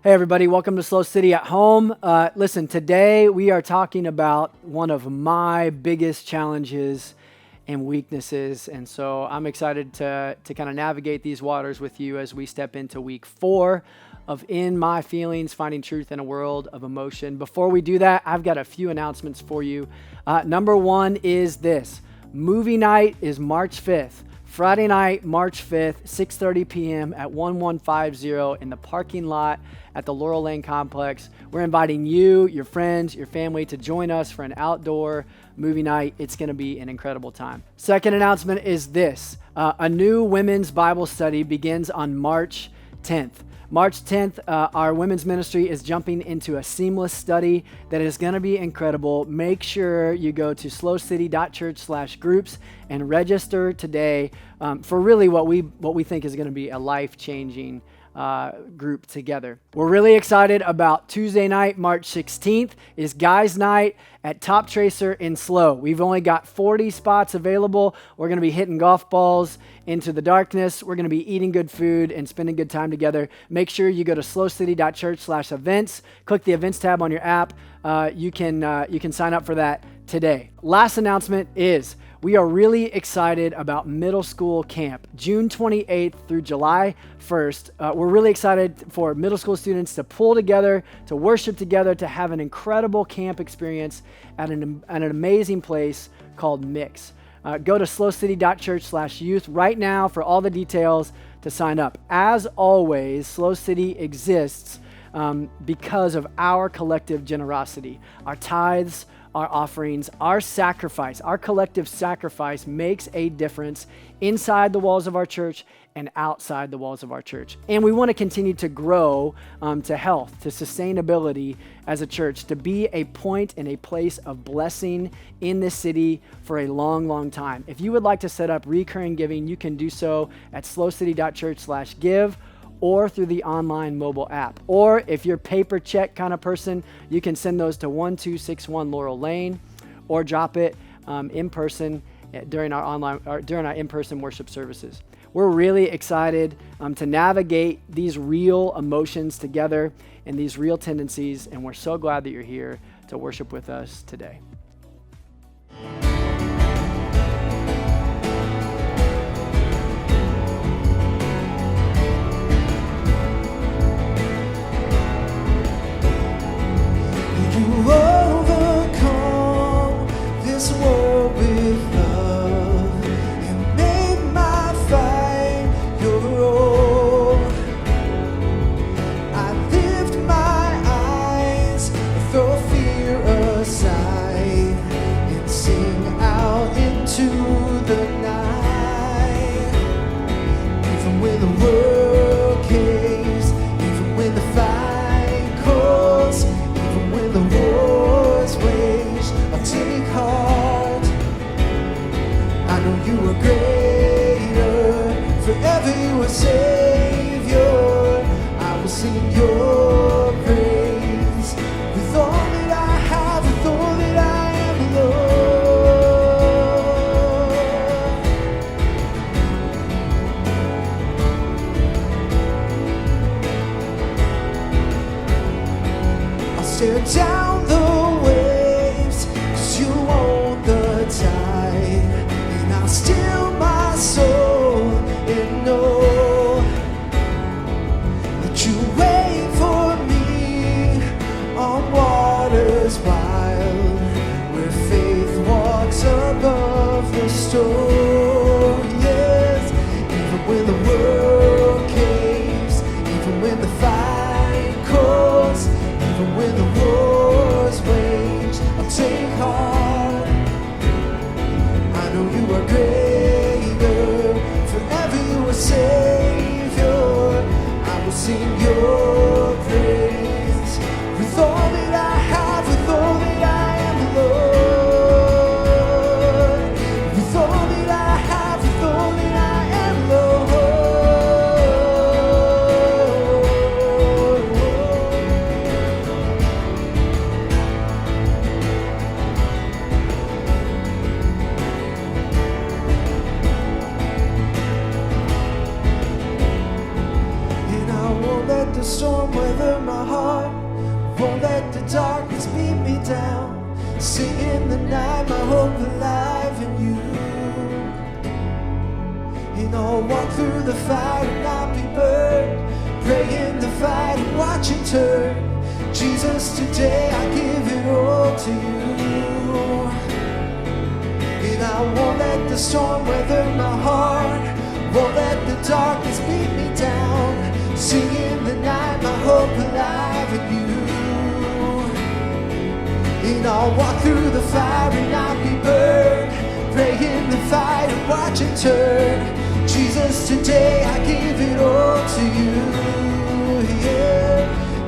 Hey everybody, welcome to SLO City at Home. Listen, today we are talking about one of my biggest challenges and weaknesses, and so I'm excited to kind of navigate these waters with you as we step into week 4 of In My Feelings, Finding Truth in a World of Emotion. Before we do that, I've got a few announcements for you. Number one is this. Movie night is March 5th. Friday night, March 5th, 6:30 p.m. at 1150 in the parking lot at the Laurel Lane Complex. We're inviting you, your friends, your family to join us for an outdoor movie night. It's going to be an incredible time. Second announcement is this. A new women's Bible study begins on March 10th. March 10th, our women's ministry is jumping into a seamless study that is going to be incredible. Make sure you go to slocity.church/groups and register today for really what we think is going to be a life-changing group together. We're really excited about Tuesday night, March 16th, is Guys Night at Top Tracer in SLO. We've only got 40 spots available. We're going to be hitting golf balls into the darkness. We're going to be eating good food and spending good time together. Make sure you go to slocity.church/events. Click the events tab on your app. You can sign up for that today. Last announcement is we are really excited about middle school camp, June 28th through July 1st. We're really excited for middle school students to pull together, to worship together, to have an incredible camp experience at an amazing place called Mix. Go to slocity.church/youth right now for all the details to sign up. As always, SLO City exists because of our collective generosity. Our tithes, our offerings, our sacrifice, our collective sacrifice makes a difference inside the walls of our church and outside the walls of our church. And we want to continue to grow to health, to sustainability as a church, to be a point and a place of blessing in this city for a long, long time. If you would like to set up recurring giving, you can do so at slocity.church/give or through the online mobile app. Or if you're paper check kind of person, you can send those to 1261 Laurel Lane or drop it in person during our in-person worship services. We're really excited to navigate these real emotions together and these real tendencies, and we're so glad that you're here to worship with us today. Overcome this world with love and make my fight your own. I lift my eyes, throw fear aside, and sing out into the night. Even when the world caves, even when the fight calls, when the war's waged, I'll take heart. I know you are greater, forever you are Savior. I will sing your praise with all that I have, with all that I am, Lord. I'll stare down the waves, 'cause you own the tide, and I'll still my soul and know that you wait for me on waters wild, where faith walks above the storm. Yes, even when the world caves, even when the fight calls, even when the war's waged, I'll take heart. I know you are greater, forever you are Savior. I will sing your praise with all that I have, with all that I am, Lord. With all that I have, with all that I am, Lord. whether my heart won't let the darkness beat me down. Sing in the night, my hope alive in you. And I'll walk through the fire and not be burned. Pray in the fight and watch it turn. Jesus, today I give it all to you. And I won't let the storm weather my heart. Won't let the darkness beat me down. Sing in the night, my hope alive in you. And I'll walk through the fire and not be burned. Pray in the fight and watch it turn. Jesus, today I give it all to you. Yeah.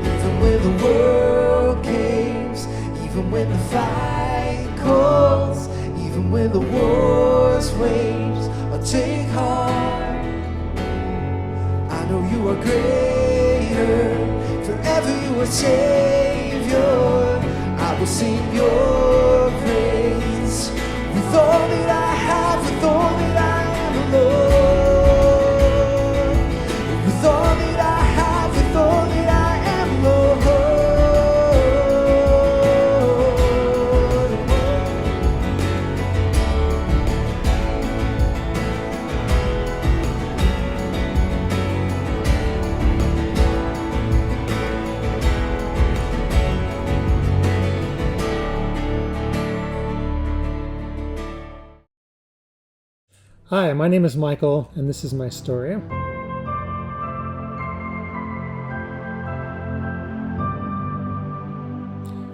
Even when the world caves, even when the fight calls, even when the war's waves, I'll take heart. I know you are greater, forever you are Savior. I will sing your praise with all that I have, with all that I am, Lord. With all that I have, with all that I am, Lord. Hi, my name is Michael, and this is my story.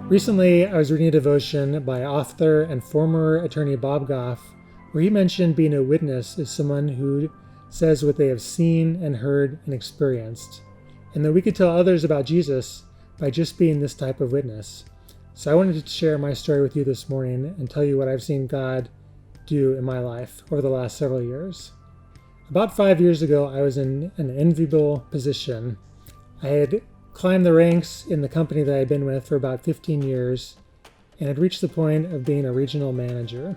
Recently, I was reading a devotion by author and former attorney Bob Goff, where he mentioned being a witness is someone who says what they have seen and heard and experienced, and that we could tell others about Jesus by just being this type of witness. So I wanted to share my story with you this morning and tell you what I've seen God do in my life over the last several years. About 5 years ago, I was in an enviable position. I had climbed the ranks in the company that I had been with for about 15 years and had reached the point of being a regional manager.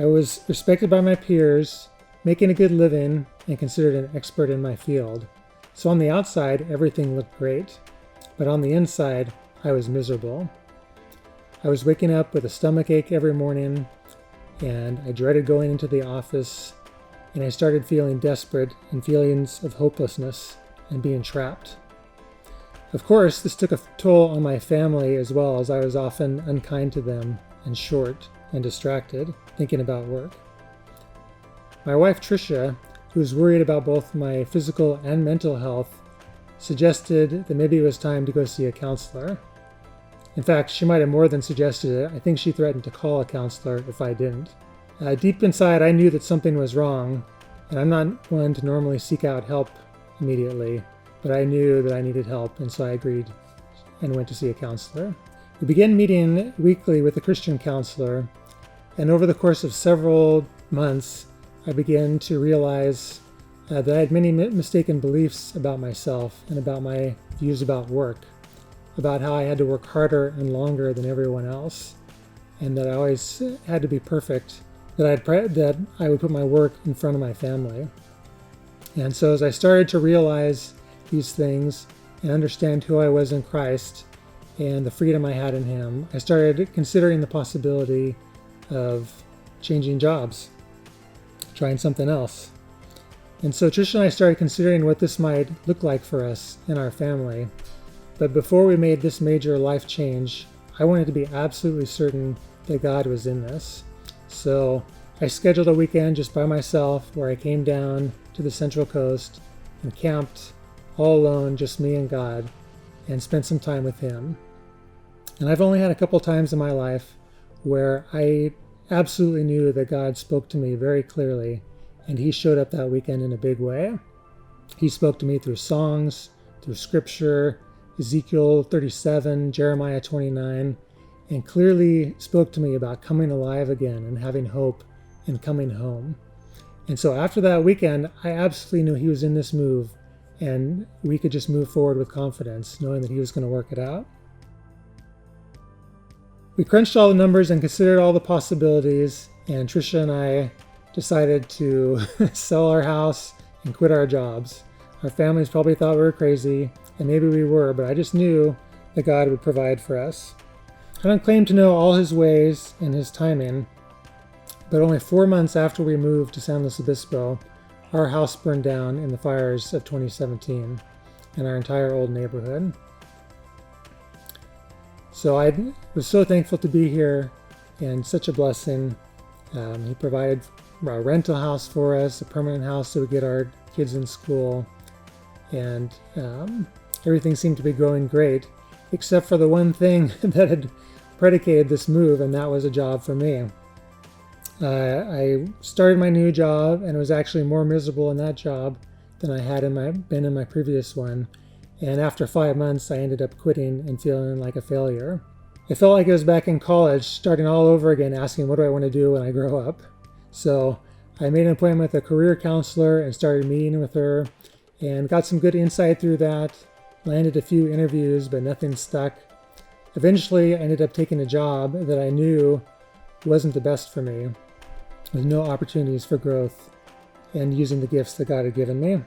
I was respected by my peers, making a good living, and considered an expert in my field. So on the outside, everything looked great, but on the inside, I was miserable. I was waking up with a stomach ache every morning, and I dreaded going into the office, and I started feeling desperate and feelings of hopelessness and being trapped. Of course, this took a toll on my family as well, as I was often unkind to them and short and distracted, thinking about work. My wife Tricia, who was worried about both my physical and mental health, suggested that maybe it was time to go see a counselor. In fact, she might have more than suggested it. I think she threatened to call a counselor if I didn't. Deep inside, I knew that something was wrong, and I'm not one to normally seek out help immediately, but I knew that I needed help, and so I agreed and went to see a counselor. We began meeting weekly with a Christian counselor, and over the course of several months, I began to realize that I had many mistaken beliefs about myself and about my views about work, about how I had to work harder and longer than everyone else, and that I always had to be perfect, that I would put my work in front of my family. And so as I started to realize these things and understand who I was in Christ and the freedom I had in Him, I started considering the possibility of changing jobs, trying something else. And so Tricia and I started considering what this might look like for us in our family. But before we made this major life change, I wanted to be absolutely certain that God was in this. So I scheduled a weekend just by myself where I came down to the Central Coast and camped all alone, just me and God, and spent some time with Him. And I've only had a couple times in my life where I absolutely knew that God spoke to me very clearly, and He showed up that weekend in a big way. He spoke to me through songs, through scripture, Ezekiel 37, Jeremiah 29, and clearly spoke to me about coming alive again and having hope and coming home. And so after that weekend, I absolutely knew He was in this move, and we could just move forward with confidence, knowing that He was going to work it out. We crunched all the numbers and considered all the possibilities, and Tricia and I decided to sell our house and quit our jobs. Our families probably thought we were crazy, and maybe we were, but I just knew that God would provide for us. I don't claim to know all his ways and his timing, but only 4 months after we moved to San Luis Obispo, our house burned down in the fires of 2017 and our entire old neighborhood. So I was so thankful to be here and such a blessing. He provided a rental house for us, a permanent house so we get our kids in school, and everything seemed to be going great, except for the one thing that had predicated this move, and that was a job for me. I started my new job, and it was actually more miserable in that job than I had been in my previous one. And after 5 months, I ended up quitting and feeling like a failure. I felt like I was back in college, starting all over again, asking what do I want to do when I grow up. So I made an appointment with a career counselor and started meeting with her and got some good insight through that, landed a few interviews, but nothing stuck. Eventually, I ended up taking a job that I knew wasn't the best for me, with no opportunities for growth and using the gifts that God had given me.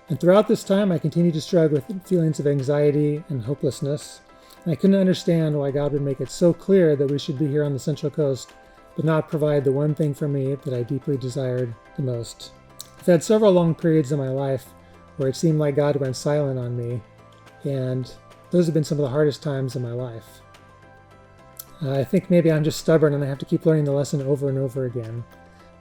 And throughout this time, I continued to struggle with feelings of anxiety and hopelessness. And I couldn't understand why God would make it so clear that we should be here on the Central Coast, but not provide the one thing for me that I deeply desired the most. I've had several long periods in my life where it seemed like God went silent on me, and those have been some of the hardest times in my life. I think maybe I'm just stubborn and I have to keep learning the lesson over and over again.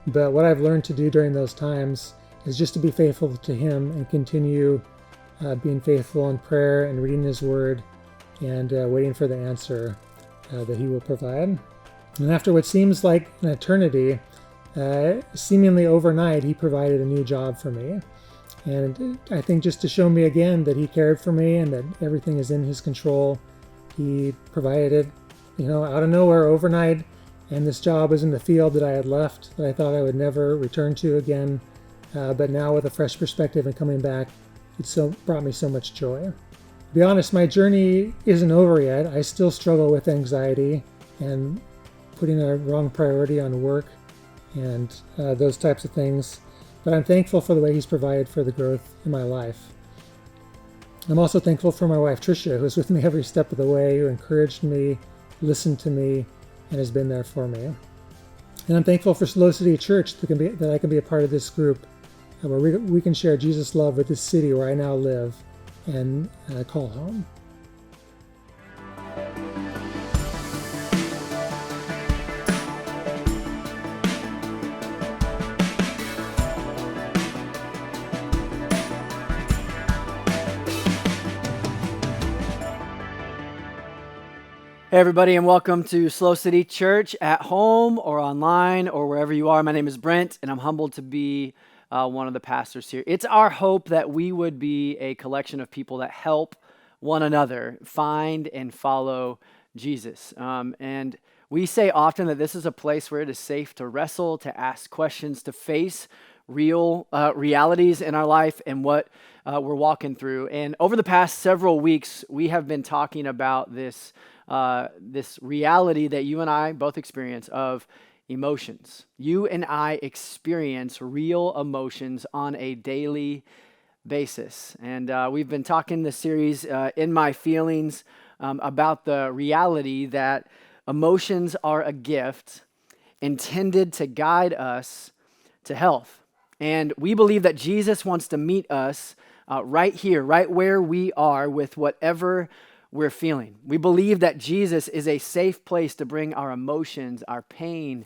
But what I've learned to do during those times is just to be faithful to Him and continue being faithful in prayer and reading His Word and waiting for the answer that He will provide. And after what seems like an eternity, seemingly overnight, He provided a new job for me. And I think just to show me again that He cared for me and that everything is in His control, He provided it, out of nowhere overnight. And this job was in the field that I had left, that I thought I would never return to again. But now with a fresh perspective and coming back, it brought me so much joy. To be honest, my journey isn't over yet. I still struggle with anxiety and putting a wrong priority on work and those types of things. But I'm thankful for the way He's provided for the growth in my life. I'm also thankful for my wife, Tricia, who's with me every step of the way, who encouraged me, listened to me, and has been there for me. And I'm thankful for SLO City Church that I can be a part of this group, where we can share Jesus' love with this city where I now live and call home. Hey everybody, and welcome to SLO City Church at home or online or wherever you are. My name is Brent, and I'm humbled to be one of the pastors here. It's our hope that we would be a collection of people that help one another find and follow Jesus. And we say often that this is a place where it is safe to wrestle, to ask questions, to face real realities in our life and what we're walking through. And over the past several weeks, we have been talking about this reality that you and I both experience of emotions. You and I experience real emotions on a daily basis. And we've been talking this series, In My Feelings, about the reality that emotions are a gift intended to guide us to health. And we believe that Jesus wants to meet us right here, right where we are with whatever we're feeling. We believe that Jesus is a safe place to bring our emotions, our pain,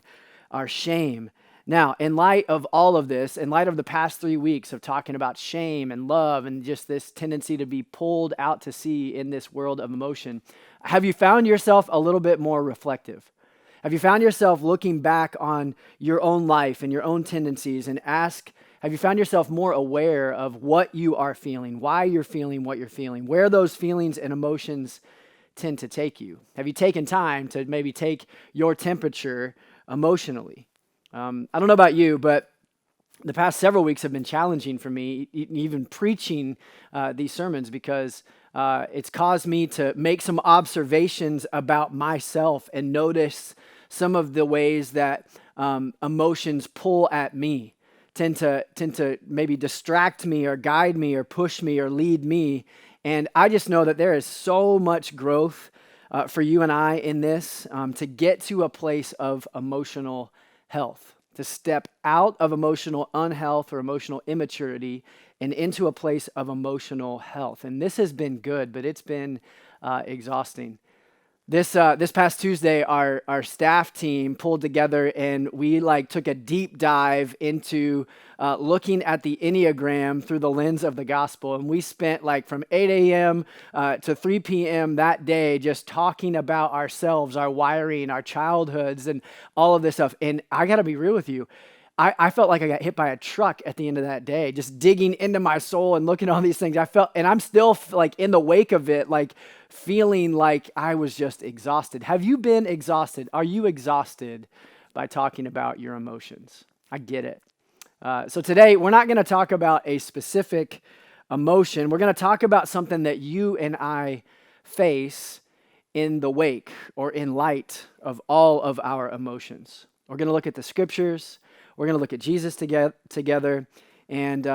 our shame. Now, in light of all of this, in light of the past 3 weeks of talking about shame and love and just this tendency to be pulled out to sea in this world of emotion, have you found yourself a little bit more reflective? Have you found yourself looking back on your own life and your own tendencies and have you found yourself more aware of what you are feeling, why you're feeling what you're feeling, where those feelings and emotions tend to take you? Have you taken time to maybe take your temperature emotionally? I don't know about you, but the past several weeks have been challenging for me, even preaching these sermons, because it's caused me to make some observations about myself and notice some of the ways that emotions pull at me, tend to maybe distract me or guide me or push me or lead me And I just know that there is so much growth for you and I in this to get to a place of emotional health, to step out of emotional unhealth or emotional immaturity and into a place of emotional health. And this has been good, but it's been exhausting. This past Tuesday, our staff team pulled together and we took a deep dive into looking at the Enneagram through the lens of the gospel. And we spent from 8 a.m. To 3 p.m. that day just talking about ourselves, our wiring, our childhoods, and all of this stuff. And I got to be real with you. I felt like I got hit by a truck at the end of that day, just digging into my soul and looking at all these things. And I'm still in the wake of it, feeling like I was just exhausted. Have you been exhausted? Are you exhausted by talking about your emotions? I get it. So today, we're not going to talk about a specific emotion. We're going to talk about something that you and I face in the wake or in light of all of our emotions. We're going to look at the scriptures. We're going to look at Jesus together, and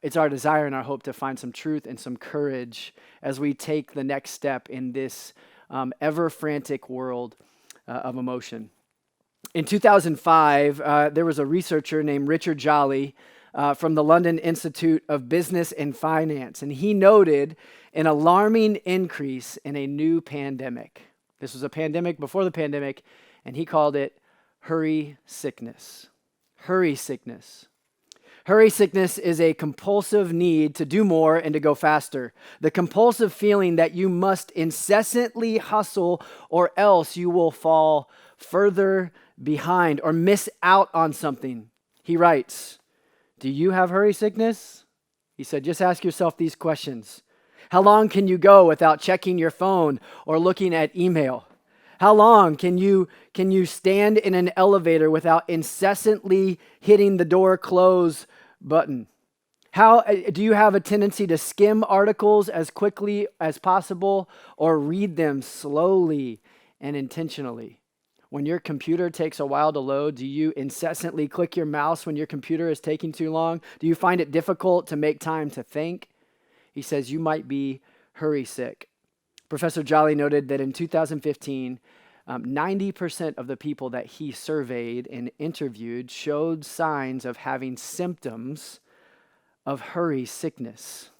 it's our desire and our hope to find some truth and some courage as we take the next step in this ever-frantic world of emotion. In 2005, there was a researcher named Richard Jolly from the London Institute of Business and Finance, and he noted an alarming increase in a new pandemic. This was a pandemic before the pandemic, and he called it hurry sickness. Hurry sickness. Hurry sickness is a compulsive need to do more and to go faster. The compulsive feeling that you must incessantly hustle or else you will fall further behind or miss out on something. He writes, do you have hurry sickness? He said, just ask yourself these questions. How long can you go without checking your phone or looking at email? How long can you stand in an elevator without incessantly hitting the door close button? How do you have a tendency to skim articles as quickly as possible or read them slowly and intentionally? When your computer takes a while to load, do you incessantly click your mouse when your computer is taking too long? Do you find it difficult to make time to think? He says you might be hurry sick. Professor Jolly noted that in 2015, 90% of the people that he surveyed and interviewed showed signs of having symptoms of hurry sickness.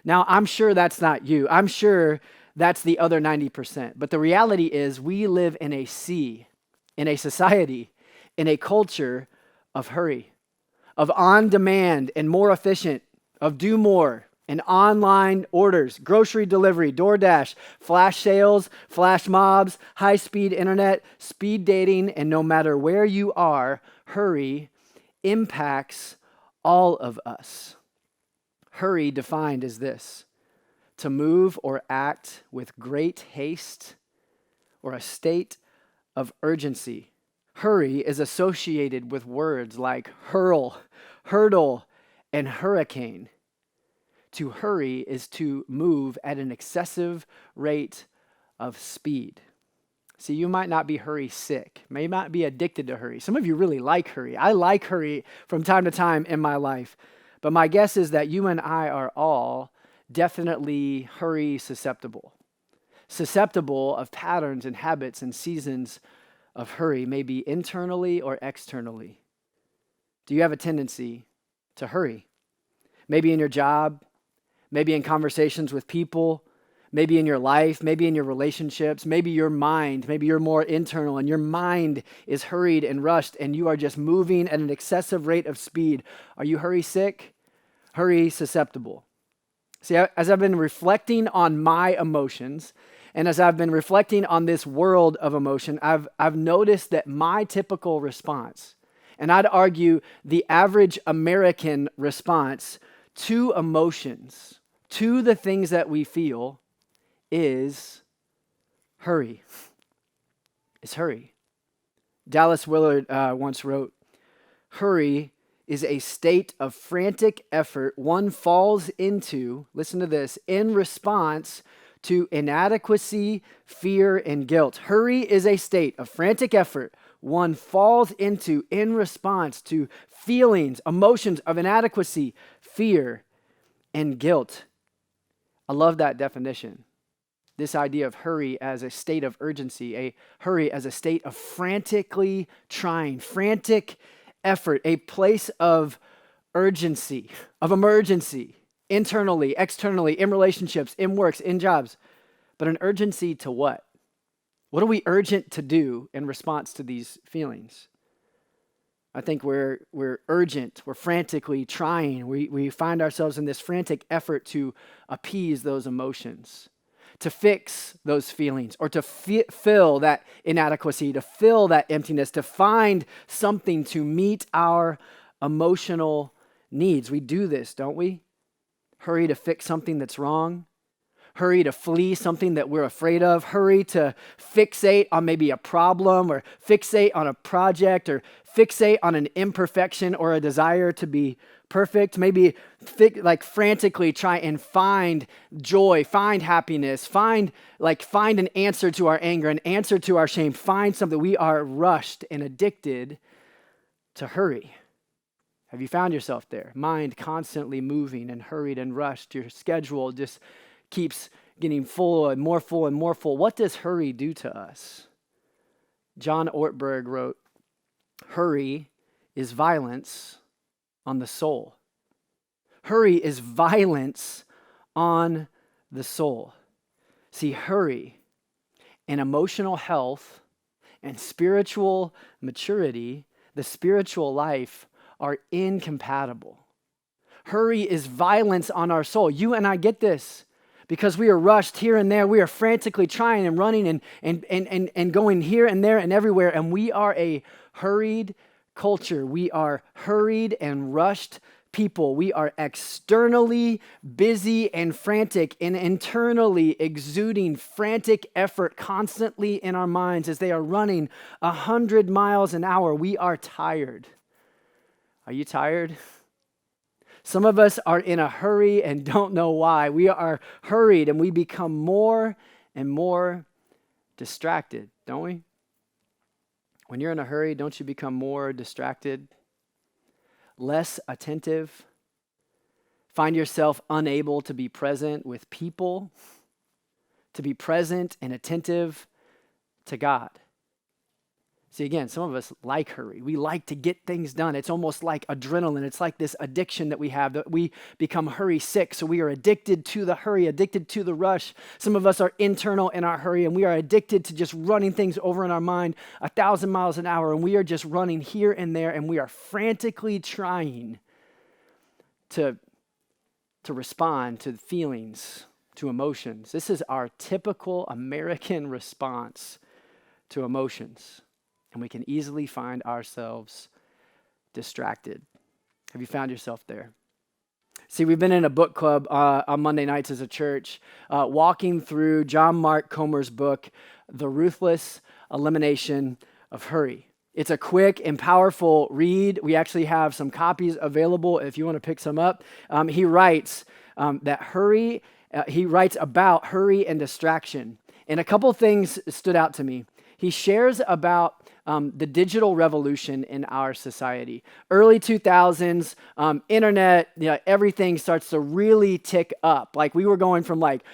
Now, I'm sure that's not you. I'm sure that's the other 90%. But the reality is we live in a society, in a culture of hurry, of on-demand and more efficient, of do more, and online orders, grocery delivery, DoorDash, flash sales, flash mobs, high-speed internet, speed dating, and no matter where you are, hurry impacts all of us. Hurry defined as this: to move or act with great haste or a state of urgency. Hurry is associated with words like hurl, hurdle, and hurricane. To hurry is to move at an excessive rate of speed. See, you might not be hurry sick, may not be addicted to hurry. Some of you really like hurry. I like hurry from time to time in my life. But my guess is that you and I are all definitely hurry susceptible of patterns and habits and seasons of hurry, maybe internally or externally. Do you have a tendency to hurry? Maybe in your job, maybe in conversations with people, maybe in your life, maybe in your relationships, maybe your mind, maybe you're more internal and your mind is hurried and rushed and you are just moving at an excessive rate of speed. Are you hurry sick? Hurry susceptible? See, as I've been reflecting on my emotions and as I've been reflecting on this world of emotion, I've noticed that my typical response, and I'd argue the average American response to emotions, to the things that we feel, is hurry. It's hurry. Dallas Willard once wrote, hurry is a state of frantic effort one falls into, listen to this, in response to inadequacy, fear, and guilt. Hurry is a state of frantic effort one falls into in response to feelings, emotions of inadequacy, fear, and guilt. I love that definition. This idea of hurry as a state of urgency, a hurry as a state of frantically trying, frantic effort, a place of urgency, of emergency, internally, externally, in relationships, in works, in jobs. But an urgency to what? What are we urgent to do in response to these feelings? I think we're urgent, we're frantically trying. We find ourselves in this frantic effort to appease those emotions, to fix those feelings, or to fill that inadequacy, to fill that emptiness, to find something to meet our emotional needs. We do this, don't we? Hurry to fix something that's wrong. Hurry to flee something that we're afraid of. Hurry to fixate on maybe a problem, or fixate on a project, or fixate on an imperfection or a desire to be perfect. Maybe frantically try and find joy, find happiness, find an answer to our anger, an answer to our shame. Find something. We are rushed and addicted to hurry. Have you found yourself there? Mind constantly moving and hurried and rushed. Your schedule just keeps getting full and more full and more full. What does hurry do to us? John Ortberg wrote, "Hurry is violence on the soul." Hurry is violence on the soul. See, hurry and emotional health and spiritual maturity, the spiritual life, are incompatible. Hurry is violence on our soul. You and I get this. Because we are rushed here and there, we are frantically trying and running and going here and there and everywhere, and we are a hurried culture. We are hurried and rushed people. We are externally busy and frantic, and internally exuding frantic effort constantly in our minds as they are running 100 miles an hour. We are tired. Are you tired? Some of us are in a hurry and don't know why. We are hurried and we become more and more distracted, don't we? When you're in a hurry, don't you become more distracted, less attentive, find yourself unable to be present with people, to be present and attentive to God? See, again, some of us like hurry. We like to get things done. It's almost like adrenaline. It's like this addiction that we have, that we become hurry sick. So we are addicted to the hurry, addicted to the rush. Some of us are internal in our hurry, and we are addicted to just running things over in our mind 1,000 miles an hour, and we are just running here and there, and we are frantically trying to respond to feelings, to emotions. This is our typical American response to emotions. And we can easily find ourselves distracted. Have you found yourself there? See, we've been in a book club on Monday nights as a church, walking through John Mark Comer's book, The Ruthless Elimination of Hurry. It's a quick and powerful read. We actually have some copies available if you want to pick some up. He writes he writes about hurry and distraction. And a couple things stood out to me. He shares about the digital revolution in our society. Early 2000s, internet, everything starts to really tick up. Like we were going from like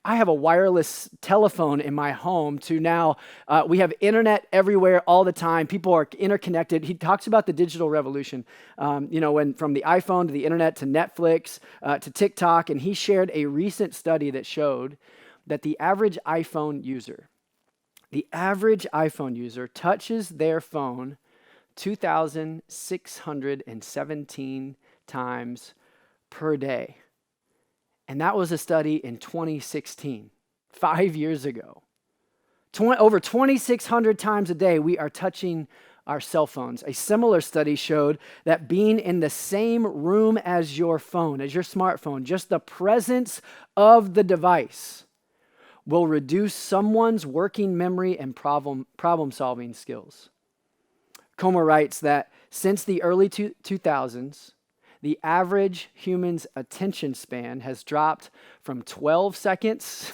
I have a wireless telephone in my home to now we have internet everywhere all the time. People are interconnected. He talks about the digital revolution, when from the iPhone to the internet to Netflix to TikTok, and he shared a recent study that showed that the average iPhone user touches their phone 2,617 times per day. And that was a study in 2016, 5 years ago. Over 2,600 times a day, we are touching our cell phones. A similar study showed that being in the same room as your phone, as your smartphone, just the presence of the device will reduce someone's working memory and problem-solving skills. Comer writes that since the early 2000s, the average human's attention span has dropped from 12 seconds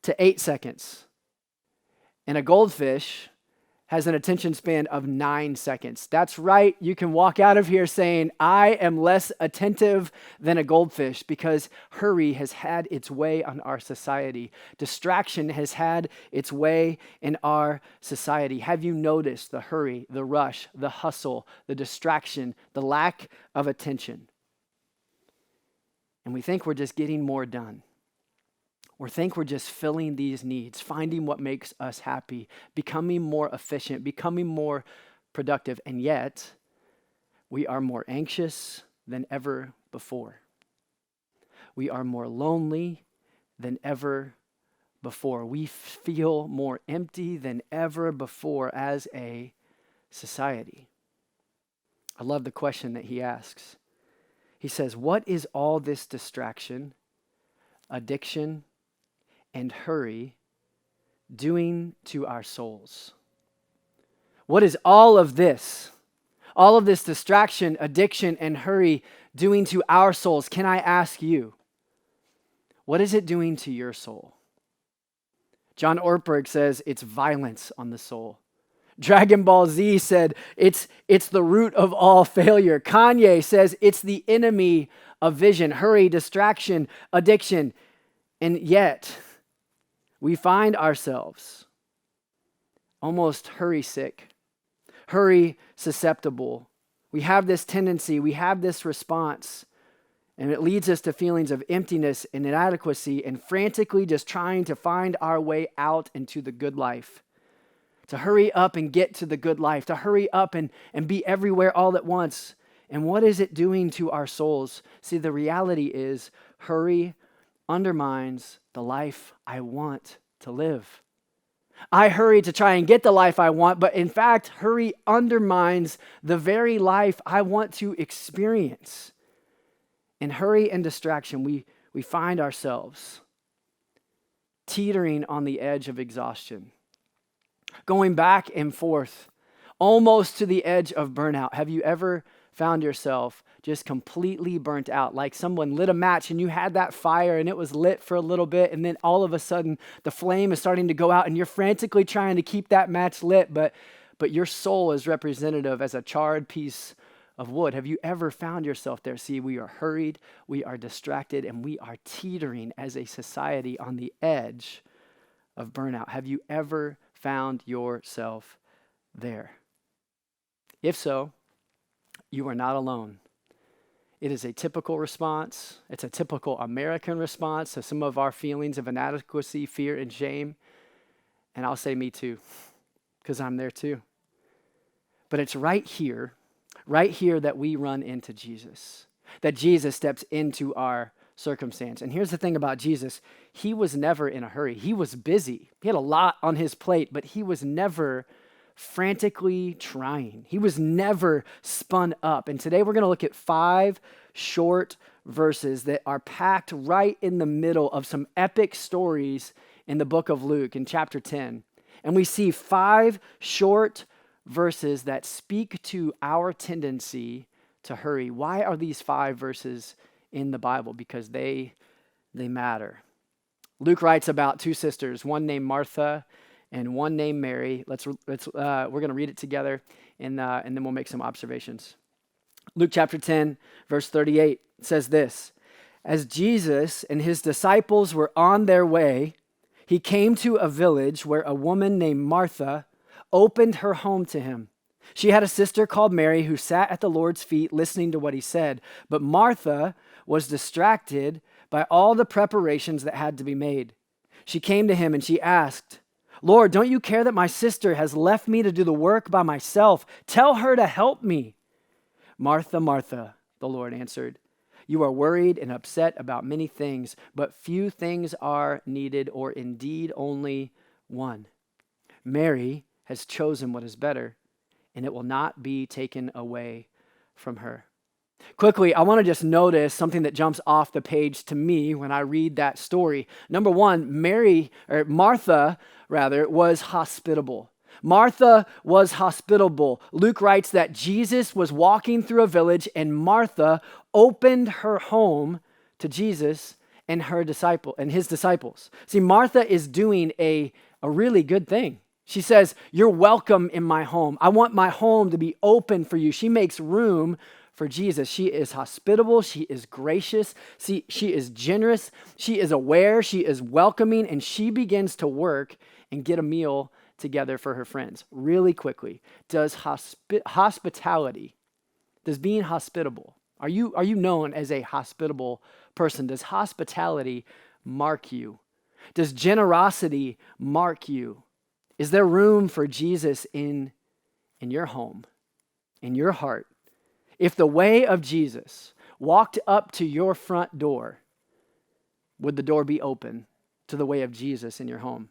to 8 seconds. And a goldfish has an attention span of 9 seconds. That's right. You can walk out of here saying, I am less attentive than a goldfish, because hurry has had its way on our society. Distraction has had its way in our society. Have you noticed the hurry, the rush, the hustle, the distraction, the lack of attention? And we think we're just getting more done. We think we're just filling these needs, finding what makes us happy, becoming more efficient, becoming more productive, and yet we are more anxious than ever before. We are more lonely than ever before. We feel more empty than ever before as a society. I love the question that he asks. He says, what is all this distraction, addiction, and hurry doing to our souls? What is all of this distraction, addiction, and hurry doing to our souls? Can I ask you, what is it doing to your soul? John Ortberg says it's violence on the soul. Dragon Ball Z said it's the root of all failure. Kanye says it's the enemy of vision, hurry, distraction, addiction, and yet we find ourselves almost hurry sick, hurry susceptible. We have this tendency, we have this response, and it leads us to feelings of emptiness and inadequacy and frantically just trying to find our way out into the good life, to hurry up and get to the good life, to hurry up and be everywhere all at once. And what is it doing to our souls? See, the reality is hurry undermines the life I want to live. I hurry to try and get the life I want, but in fact, hurry undermines the very life I want to experience. In hurry and distraction, we find ourselves teetering on the edge of exhaustion, going back and forth, almost to the edge of burnout. Have you ever found yourself just completely burnt out, like someone lit a match and you had that fire and it was lit for a little bit, and then all of a sudden the flame is starting to go out and you're frantically trying to keep that match lit, but your soul is representative as a charred piece of wood? Have you ever found yourself there? See, we are hurried, we are distracted, and we are teetering as a society on the edge of burnout. Have you ever found yourself there? If so, you are not alone. It is a typical response. It's a typical American response to some of our feelings of inadequacy, fear, and shame. And I'll say me too, because I'm there too. But it's right here that we run into Jesus, that Jesus steps into our circumstance. And here's the thing about Jesus. He was never in a hurry. He was busy. He had a lot on his plate, but he was never frantically trying. He was never spun up. And today we're going to look at 5 short verses that are packed right in the middle of some epic stories in the book of Luke in chapter 10. And we see 5 short verses that speak to our tendency to hurry. Why are these 5 verses in the Bible? Because they matter. Luke writes about 2 sisters, one named Martha and one named Mary. We're going to read it together, and then we'll make some observations. Luke chapter 10, verse 38 says this: As Jesus and his disciples were on their way, he came to a village where a woman named Martha opened her home to him. She had a sister called Mary who sat at the Lord's feet listening to what he said. But Martha was distracted by all the preparations that had to be made. She came to him and she asked, Lord, don't you care that my sister has left me to do the work by myself? Tell her to help me. Martha, Martha, the Lord answered, you are worried and upset about many things, but few things are needed, or indeed only one. Mary has chosen what is better, and it will not be taken away from her. Quickly, I want to just notice something that jumps off the page to me when I read that story. Number one, Martha was hospitable. Martha was hospitable. Luke writes that Jesus was walking through a village and Martha opened her home to Jesus and his disciples. See, Martha is doing a really good thing. She says, you're welcome in my home. I want my home to be open for you. She makes room for Jesus. She is hospitable. She is gracious. She is generous. She is aware. She is welcoming. And she begins to work and get a meal together for her friends really quickly. Does hospitality, does being hospitable, are you known as a hospitable person? Does hospitality mark you? Does generosity mark you? Is there room for Jesus in your home, in your heart? If the way of Jesus walked up to your front door, would the door be open to the way of Jesus in your home?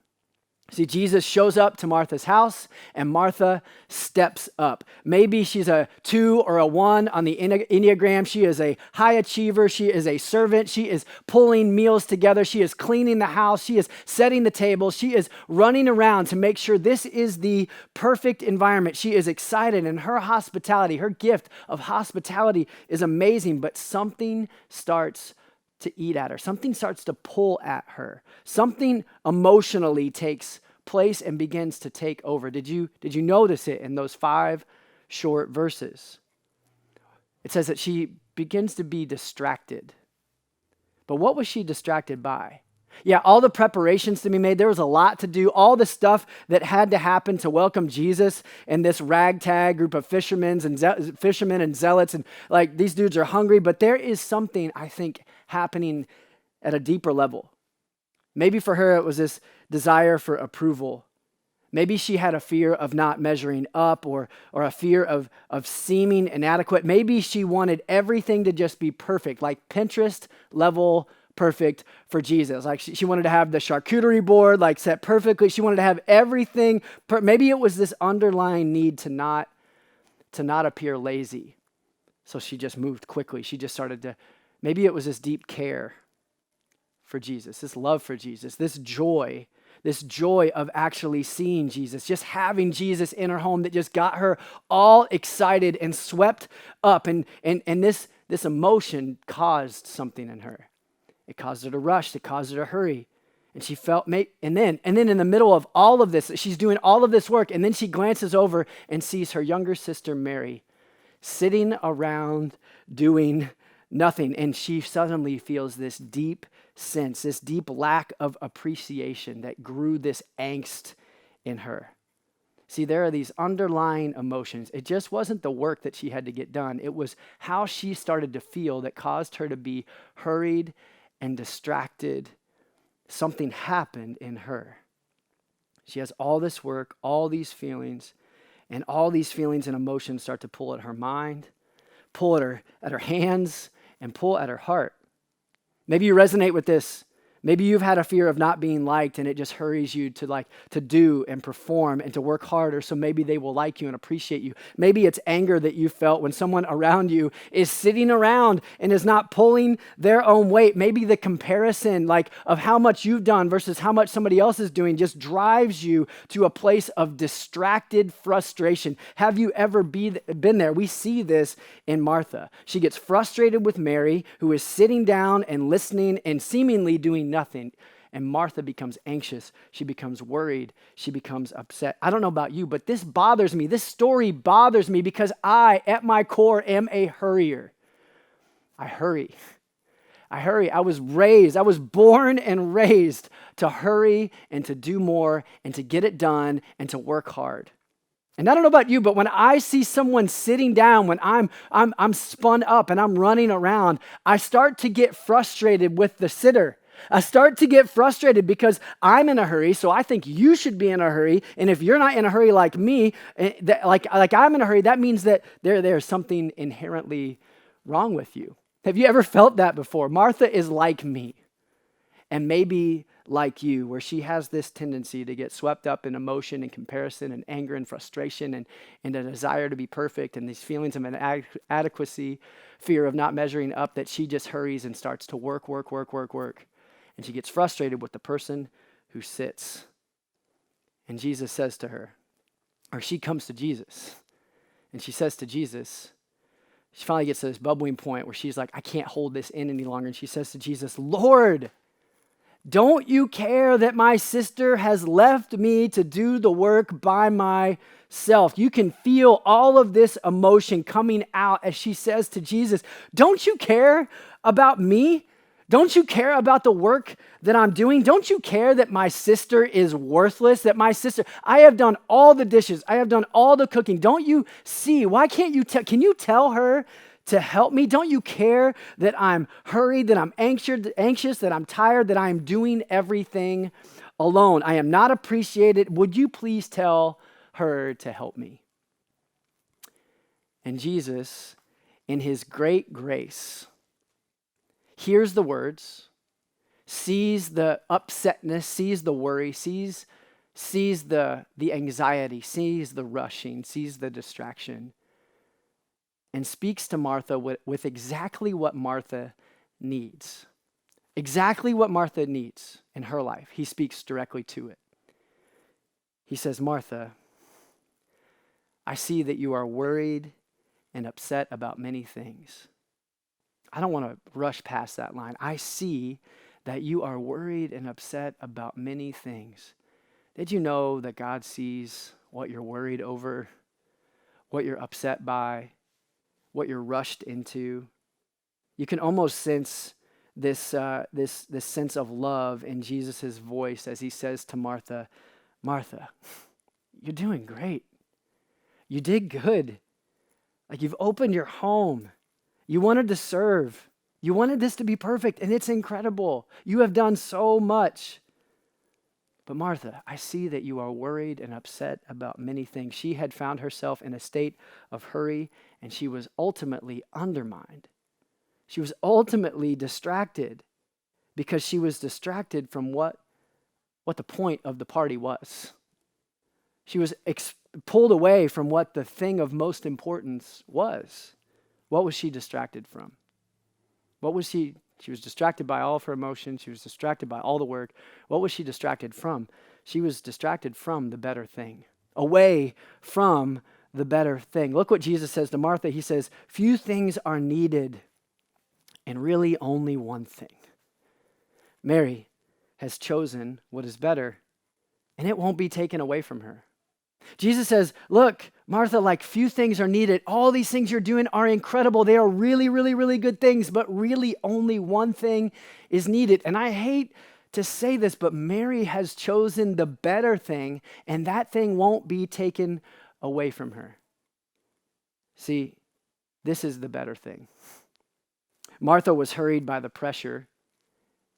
See, Jesus shows up to Martha's house, and Martha steps up. Maybe she's a 2 or a 1 on the Enneagram. She is a high achiever. She is a servant. She is pulling meals together. She is cleaning the house. She is setting the table. She is running around to make sure this is the perfect environment. She is excited, and her hospitality, her gift of hospitality is amazing, but something starts to eat at her. Something starts to pull at her. Something emotionally takes place and begins to take over. Did you notice it in those 5 short verses? It says that she begins to be distracted. But what was she distracted by? Yeah, all the preparations to be made. There was a lot to do. All the stuff that had to happen to welcome Jesus and this ragtag group of fishermen and zealots. And like, these dudes are hungry. But there is something, I think, happening at a deeper level. Maybe for her, it was this desire for approval. Maybe she had a fear of not measuring up or a fear of seeming inadequate. Maybe she wanted everything to just be perfect, like Pinterest level perfect for Jesus. Like she wanted to have the charcuterie board like set perfectly. She wanted to have everything. Maybe it was this underlying need to not appear lazy. So she just moved quickly. She just started to, maybe it was this deep care for Jesus, this love for Jesus, this joy of actually seeing Jesus, just having Jesus in her home that just got her all excited and swept up. And this emotion caused something in her. It caused her to rush. It caused her to hurry. And she felt, and then in the middle of all of this, she's doing all of this work, and then she glances over and sees her younger sister, Mary, sitting around doing nothing. And she suddenly feels this deep sense, this deep lack of appreciation that grew this angst in her. See, there are these underlying emotions. It just wasn't the work that she had to get done. It was how she started to feel that caused her to be hurried and distracted. Something happened in her. She has all this work, all these feelings, and all these feelings and emotions start to pull at her mind, pull at her hands, and pull at her heart. Maybe you resonate with this. Maybe you've had a fear of not being liked, and it just hurries you to do and perform and to work harder so maybe they will like you and appreciate you. Maybe it's anger that you felt when someone around you is sitting around and is not pulling their own weight. Maybe the comparison of how much you've done versus how much somebody else is doing just drives you to a place of distracted frustration. Have you ever been there? We see this in Martha. She gets frustrated with Mary, who is sitting down and listening and seemingly doing nothing. And Martha becomes anxious. She becomes worried. She becomes upset. I don't know about you, but this bothers me. This story bothers me because I, at my core, am a hurrier. I hurry. I was born and raised to hurry and to do more and to get it done and to work hard. And I don't know about you, but when I see someone sitting down, when I'm spun up and I'm running around, I start to get frustrated with the sitter. I start to get frustrated because I'm in a hurry, so I think you should be in a hurry. And if you're not in a hurry like me, like I'm in a hurry, that means that there's something inherently wrong with you. Have you ever felt that before? Martha is like me, and maybe like you, where she has this tendency to get swept up in emotion and comparison and anger and frustration and a desire to be perfect and these feelings of inadequacy, fear of not measuring up, that she just hurries and starts to work. And she gets frustrated with the person who sits. And Jesus says to her, or she comes to Jesus, and she says to Jesus, she finally gets to this bubbling point where she's like, I can't hold this in any longer. And she says to Jesus, Lord, Don't you care that my sister has left me to do the work by myself? You can feel all of this emotion coming out as she says to Jesus, don't you care about me? Don't you care about the work that I'm doing? Don't you care that my sister is worthless? I have done all the dishes. I have done all the cooking. Don't you see? Why can't you tell? Can you tell her to help me? Don't you care that I'm hurried, that I'm anxious, that I'm tired, that I am doing everything alone? I am not appreciated. Would you please tell her to help me? And Jesus, in his great grace, hears the words, sees the upsetness, sees the worry, sees the anxiety, sees the rushing, sees the distraction, and speaks to Martha with exactly what Martha needs. Exactly what Martha needs in her life. He speaks directly to it. He says, Martha, I see that you are worried and upset about many things. I don't want to rush past that line. I see that you are worried and upset about many things. Did you know that God sees what you're worried over, what you're upset by, what you're rushed into? You can almost sense this sense of love in Jesus' voice as he says to Martha, Martha, you're doing great. You did good. Like you've opened your home. You wanted to serve. You wanted this to be perfect, and it's incredible. You have done so much. But Martha, I see that you are worried and upset about many things. She had found herself in a state of hurry, and she was ultimately undermined. She was ultimately distracted because she was distracted from what the point of the party was. She was pulled away from what the thing of most importance was. What was she distracted from? She was distracted by all of her emotions. She was distracted by all the work. What was she distracted from? She was distracted from the better thing, away from the better thing. Look what Jesus says to Martha. He says, few things are needed and really only one thing. Mary has chosen what is better, and it won't be taken away from her. Jesus says, look, Martha, like few things are needed. All these things you're doing are incredible. They are really, really, really good things, but really only one thing is needed. And I hate to say this, but Mary has chosen the better thing, and that thing won't be taken away from her. See, this is the better thing. Martha was hurried by the pressure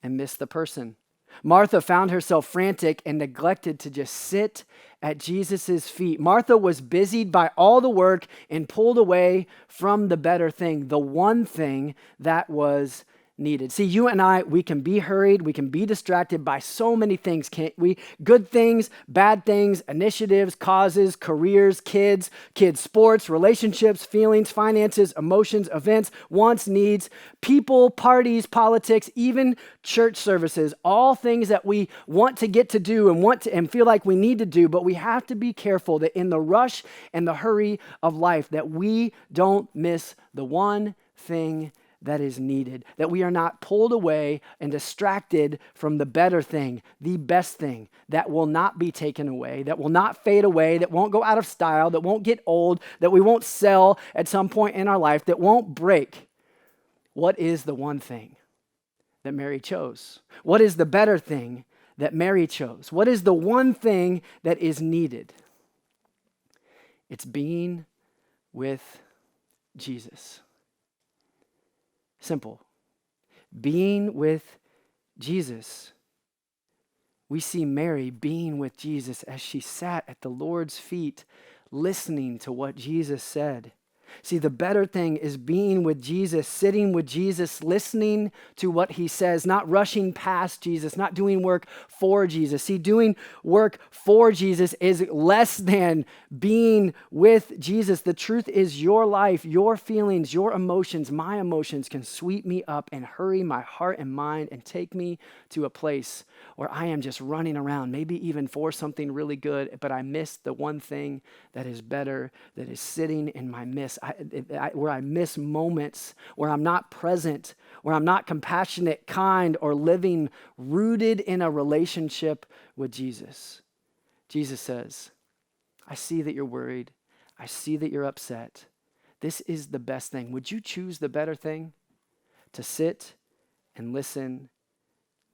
and missed the person. Martha found herself frantic and neglected to just sit at Jesus' feet. Martha was busied by all the work and pulled away from the better thing, the one thing that was needed. See, you and I, we can be hurried, we can be distracted by so many things, can't we? Good things, bad things, initiatives, causes, careers, kids, sports, relationships, feelings, finances, emotions, events, wants, needs, people, parties, politics, even church services, all things that we want to get to do and feel like we need to do, but we have to be careful that in the rush and the hurry of life that we don't miss the one thing that is needed, that we are not pulled away and distracted from the better thing, the best thing that will not be taken away, that will not fade away, that won't go out of style, that won't get old, that we won't sell at some point in our life, that won't break. What is the one thing that Mary chose? What is the better thing that Mary chose? What is the one thing that is needed? It's being with Jesus. Simple. Being with Jesus. We see Mary being with Jesus as she sat at the Lord's feet, listening to what Jesus said. See, the better thing is being with Jesus, sitting with Jesus, listening to what he says, not rushing past Jesus, not doing work for Jesus. See, doing work for Jesus is less than being with Jesus. The truth is your life, your feelings, your emotions, my emotions can sweep me up and hurry my heart and mind and take me to a place where I am just running around, maybe even for something really good, but I miss the one thing that is better, that is sitting in my midst. where I miss moments, where I'm not present, where I'm not compassionate, kind, or living rooted in a relationship with Jesus. Jesus says, I see that you're worried. I see that you're upset. This is the best thing. Would you choose the better thing? To sit and listen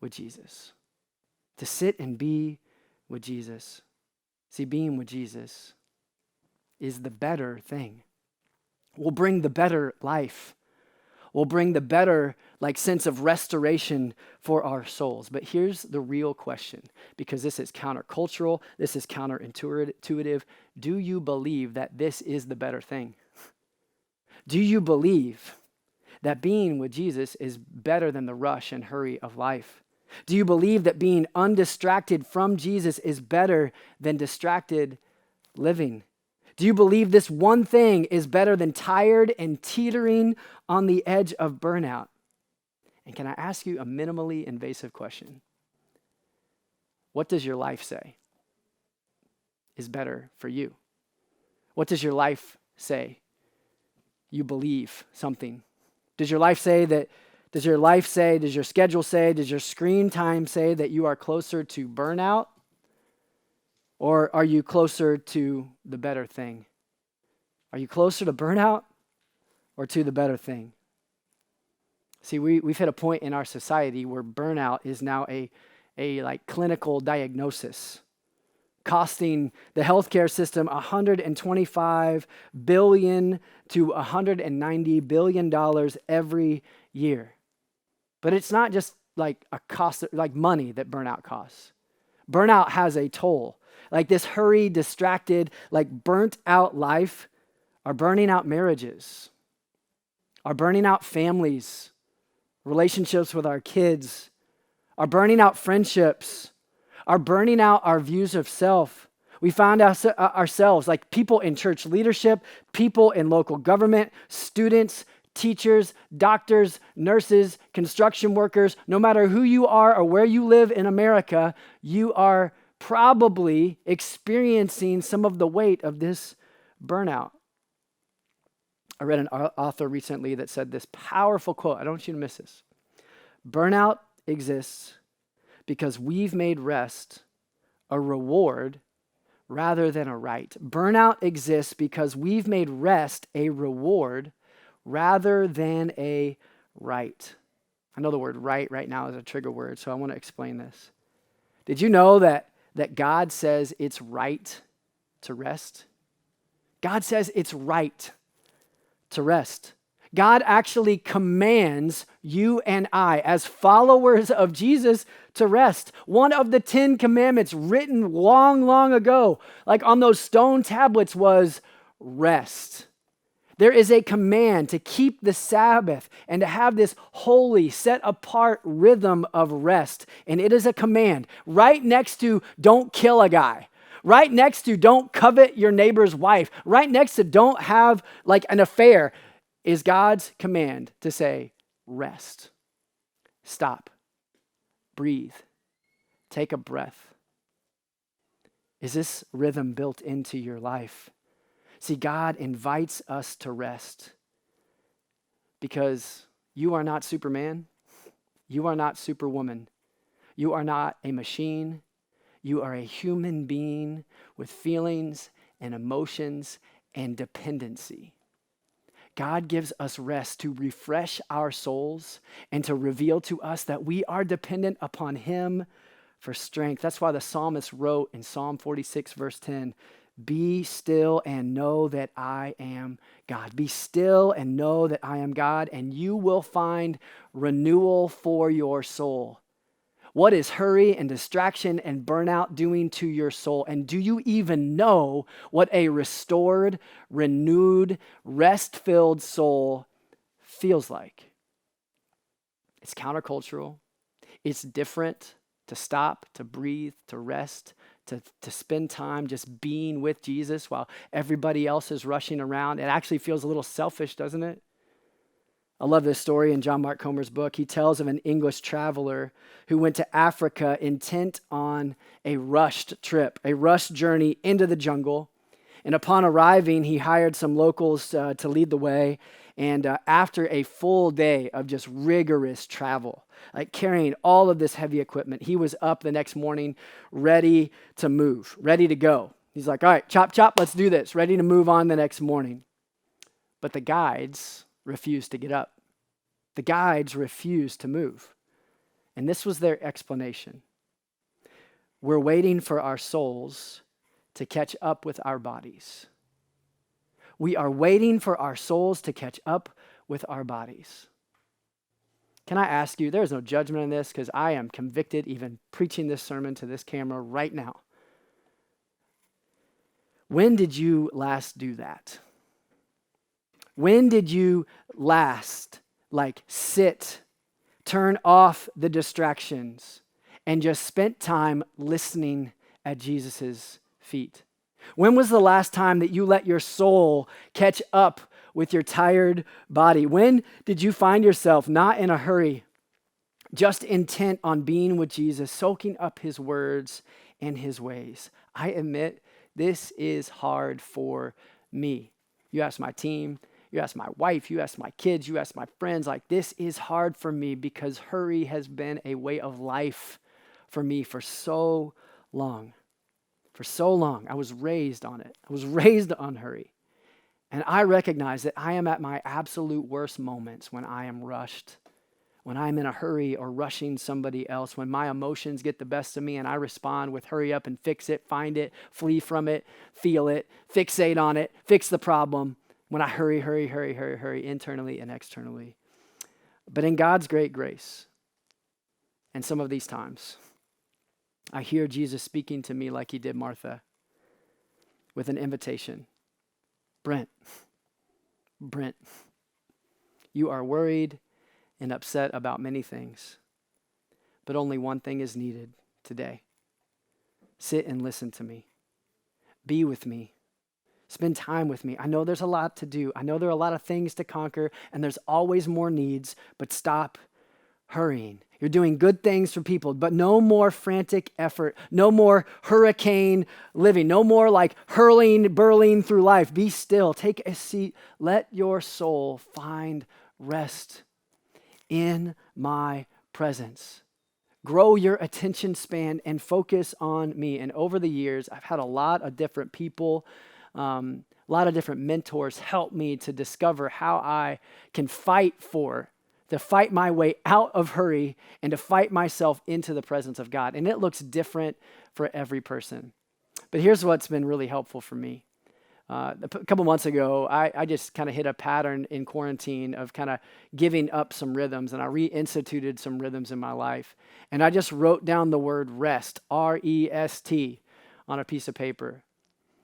with Jesus. To sit and be with Jesus. See, being with Jesus is the better thing. Will bring the better life. Will bring the better sense of restoration for our souls. But here's the real question, because this is countercultural, this is counterintuitive. Do you believe that this is the better thing? Do you believe that being with Jesus is better than the rush and hurry of life? Do you believe that being undistracted from Jesus is better than distracted living? Do you believe this one thing is better than tired and teetering on the edge of burnout? And can I ask you a minimally invasive question? What does your life say is better for you? What does your life say? You believe something. Does your life say that? Does your schedule say, does your screen time say that you are closer to burnout? Or are you closer to the better thing? Are you closer to burnout or to the better thing? See, we've hit a point in our society where burnout is now a clinical diagnosis, costing the healthcare system $125 billion to $190 billion every year. But it's not just like a cost, like money that burnout costs. Burnout has a toll. Like this hurried, distracted, burnt out life are burning out marriages, are burning out families, relationships with our kids, are burning out friendships, are burning out our views of self. We found ourselves like people in church leadership, people in local government, students, teachers, doctors, nurses, construction workers. No matter who you are or where you live in America, you are probably experiencing some of the weight of this burnout. I read an author recently that said this powerful quote. I don't want you to miss this. Burnout exists because we've made rest a reward rather than a right. Burnout exists because we've made rest a reward rather than a right. I know the word right now is a trigger word, so I want to explain this. Did you know that God says it's right to rest? God says it's right to rest. God actually commands you and I, as followers of Jesus, to rest. One of the 10 commandments written long, long ago, like on those stone tablets, was rest. There is a command to keep the Sabbath and to have this holy, set-apart rhythm of rest. And it is a command right next to don't kill a guy, right next to don't covet your neighbor's wife, right next to don't have an affair, is God's command to say, rest, stop, breathe, take a breath. Is this rhythm built into your life? See, God invites us to rest because you are not Superman. You are not Superwoman. You are not a machine. You are a human being with feelings and emotions and dependency. God gives us rest to refresh our souls and to reveal to us that we are dependent upon Him for strength. That's why the psalmist wrote in Psalm 46, verse 10, "Be still and know that I am God." Be still and know that I am God, and you will find renewal for your soul. What is hurry and distraction and burnout doing to your soul? And do you even know what a restored, renewed, rest-filled soul feels like? It's countercultural. It's different to stop, to breathe, to rest, to spend time just being with Jesus while everybody else is rushing around. It actually feels a little selfish, doesn't it? I love this story in John Mark Comer's book. He tells of an English traveler who went to Africa intent on a rushed trip, a rushed journey into the jungle. And upon arriving, he hired some locals to lead the way. And after a full day of just rigorous travel, like carrying all of this heavy equipment, he was up the next morning ready to move, ready to go. He's like, all right, chop, chop, let's do this, ready to move on the next morning. But the guides refused to get up. The guides refused to move. And this was their explanation. We're waiting for our souls to catch up with our bodies. We are waiting for our souls to catch up with our bodies. Can I ask you, there's no judgment in this because I am convicted even preaching this sermon to this camera right now. When did you last do that? When did you last sit, turn off the distractions, and just spent time listening at Jesus's feet? When was the last time that you let your soul catch up with your tired body? When did you find yourself not in a hurry, just intent on being with Jesus, soaking up his words and his ways? I admit this is hard for me. You ask my team, you ask my wife, you ask my kids, you ask my friends, this is hard for me because hurry has been a way of life for me for so long. For so long, I was raised on it. I was raised on hurry. And I recognize that I am at my absolute worst moments when I am rushed, when I'm in a hurry or rushing somebody else, when my emotions get the best of me and I respond with hurry up and fix it, find it, flee from it, feel it, fixate on it, fix the problem, when I hurry internally and externally. But in God's great grace, and some of these times, I hear Jesus speaking to me like he did Martha with an invitation. Brent, you are worried and upset about many things, but only one thing is needed today. Sit and listen to me. Be with me. Spend time with me. I know there's a lot to do. I know there are a lot of things to conquer, and there's always more needs, but stop hurrying. You're doing good things for people, but no more frantic effort, no more hurricane living, no more burling through life. Be still, take a seat, let your soul find rest in my presence. Grow your attention span and focus on me. And over the years, I've had a lot of different people, a lot of different mentors help me to discover how I can to fight my way out of hurry and to fight myself into the presence of God. And it looks different for every person. But here's what's been really helpful for me. A couple months ago, I just kind of hit a pattern in quarantine of kind of giving up some rhythms, and I reinstituted some rhythms in my life. And I just wrote down the word rest, R-E-S-T, on a piece of paper.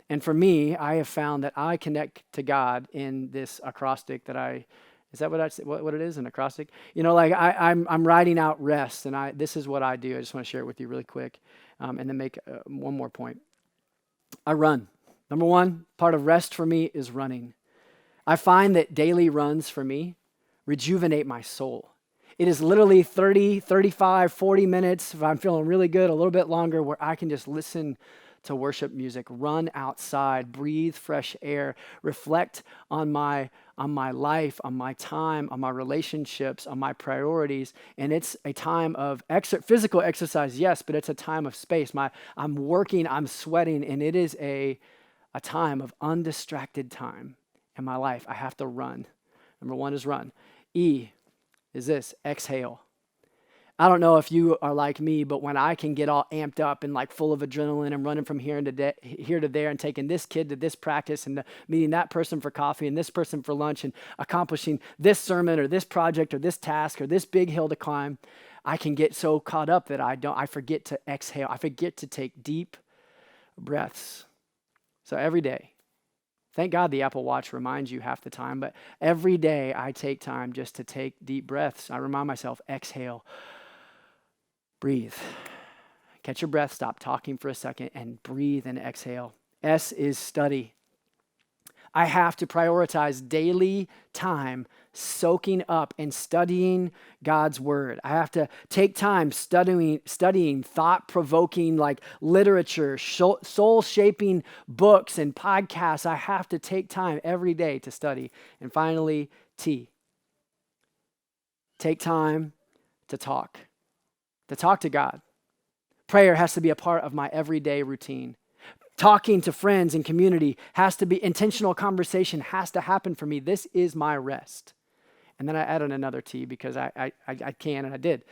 And for me, I have found that I connect to God in this acrostic that is that what it is, an acrostic? I'm writing out rest, and this is what I do. I just want to share it with you really quick, and then make one more point. I run. Number one, part of rest for me is running. I find that daily runs for me rejuvenate my soul. It is literally 30, 35, 40 minutes, if I'm feeling really good, a little bit longer, where I can just listen to worship music, run outside, breathe fresh air, reflect on my life, on my time, on my relationships, on my priorities. And it's a time of physical exercise, yes, but it's a time of space. I'm working, I'm sweating, and it is a time of undistracted time in my life. I have to run. Number one is run. E is this, exhale. I don't know if you are like me, but when I can get all amped up and full of adrenaline and running from here to there and taking this kid to this practice and meeting that person for coffee and this person for lunch and accomplishing this sermon or this project or this task or this big hill to climb, I can get so caught up that I forget to exhale. I forget to take deep breaths. So every day, thank God the Apple Watch reminds you half the time, but every day I take time just to take deep breaths. I remind myself, exhale. Breathe. Catch your breath, stop talking for a second, and breathe and exhale. S is study. I have to prioritize daily time soaking up and studying God's word. I have to take time studying thought-provoking like literature, soul-shaping books and podcasts. I have to take time every day to study. And finally, T. Take time to talk to God. Prayer has to be a part of my everyday routine. Talking to friends and community has to be intentional. Conversation has to happen for me. This is my rest. And then I added another T because I can and I did.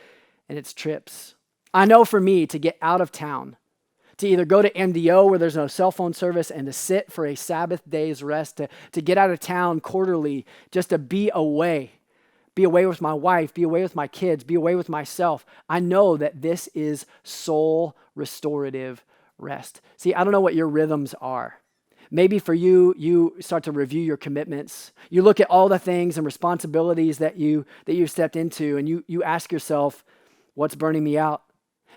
And it's trips. I know for me to get out of town, to either go to MDO where there's no cell phone service and to sit for a Sabbath day's rest, to get out of town quarterly, just to be away with my wife, be away with my kids, be away with myself. I know that this is soul restorative rest. See, I don't know what your rhythms are. Maybe for you, you start to review your commitments. You look at all the things and responsibilities that you've stepped into, and you ask yourself, what's burning me out?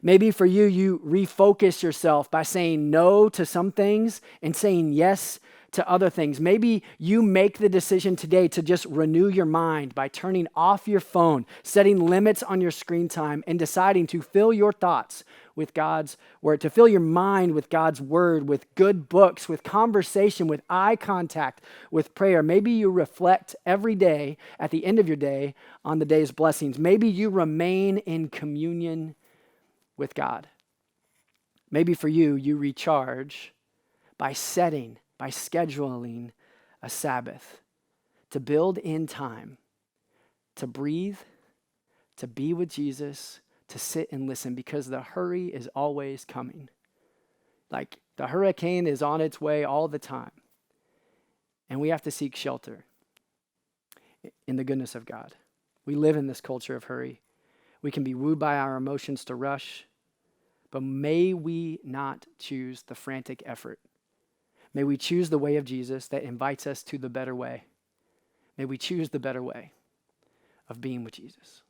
Maybe for you, you refocus yourself by saying no to some things and saying yes to other things. Maybe you make the decision today to just renew your mind by turning off your phone, setting limits on your screen time, and deciding to fill your thoughts with God's word, to fill your mind with God's word, with good books, with conversation, with eye contact, with prayer. Maybe you reflect every day at the end of your day on the day's blessings. Maybe you remain in communion with God. Maybe for you, you recharge by scheduling a Sabbath, to build in time, to breathe, to be with Jesus, to sit and listen, because the hurry is always coming. Like the hurricane is on its way all the time. And we have to seek shelter in the goodness of God. We live in this culture of hurry. We can be wooed by our emotions to rush, but may we not choose the frantic effort. May we choose the way of Jesus that invites us to the better way. May we choose the better way of being with Jesus.